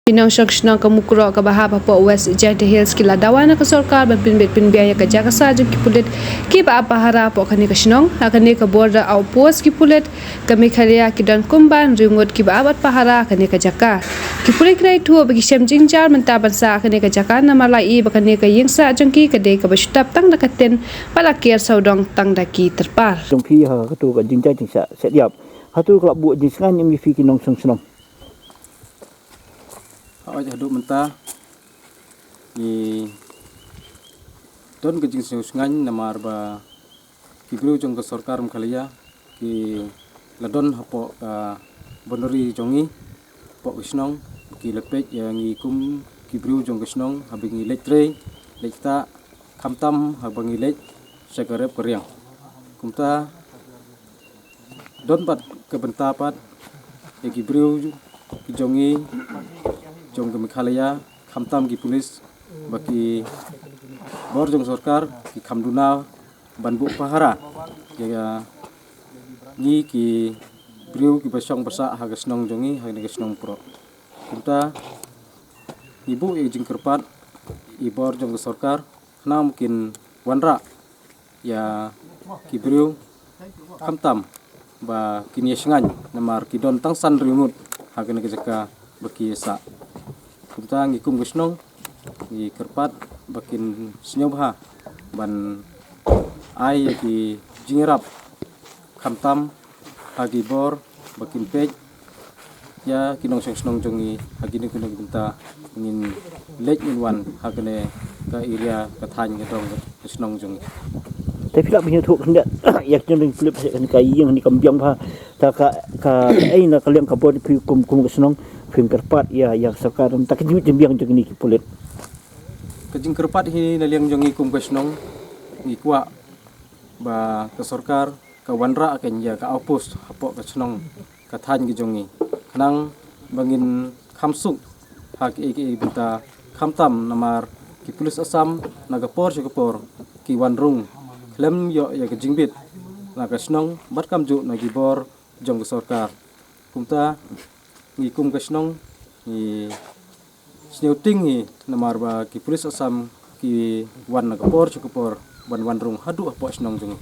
Pinang Shakshnang Kamukro Kabahaba po West Jade Hills kila dawana ka sarkar babinbit pinbiaya ka jakasa jung kipulit ki ba apahara po kani kasnong akani ka border au pos kipulit kami khalia kidan kumban ringot ki ba abat pahara kani ka jaka kipulit nai thu bagi shem jingjar mentaban sa kani ka jaka na malai bakani ka yingsa jungki ka de ka bashutap tang dakaten palakir saudong tang daki terpar jungki ha ka tu ka jingjar jingsa setiap hatu kelab buat jingsan yang fi kinong song aja duk mentah ni don ke jing sungan namar ba kibru jong ke sarkar mkhalia ki ladon hapo ka bonori jongi po kisnong ki lepek yang ngi kum kibru jong kisnong habingi letre lekta kamtam habangi lek sakarep keriang kumta don pat ke bentapat ya kibru ki jongi jong ke Meghalaya kamtam ki pulis baki bor jong sarkar ki kamduna banbu pahara ya ni ki briu ki basong basa hagas nong jongi hagas nong pro kunta ibu jing kerpat ibor jong sarkar na mungkin wanra ya ki briu kamtam ba kini sengan namar kidon tang san rimut hagan ke jaka baki sa kumta ngikum gisnong ngi kerpat bakin senyobha ban ai ki jingrap kamtam hagi bor bakin pej ya kinong senong jongi hagi ni kunong kunta ngin lej in wan hagane ka area ka than ngadong senong jongi tapi tak punya thuk hendak yak jeng flip kan kai yang ni kambiang pha ta ka ai na kaliang ka bod pi kum gisnong film kerpat ya yang sekarang tak kejut jembiang jeng ni kulit kejing kerpat hi naliang jongi kum kesnong ngikwa ba ke sarkar ka wanra akan ya ka opus hapo kesnong ka than gi jongi kanang bangin khamsuk hak iki benta khamtam namar ki pulis asam nagapor sikapor ki wanrung klem yo ya kejing bit na kesnong bat kamju nagibor jong ke sarkar kumta ngikum kesnong ni sneuting ni namar ba ki pulis asam ki wan nagapor chukupor ban wanrung hadu apo snong jung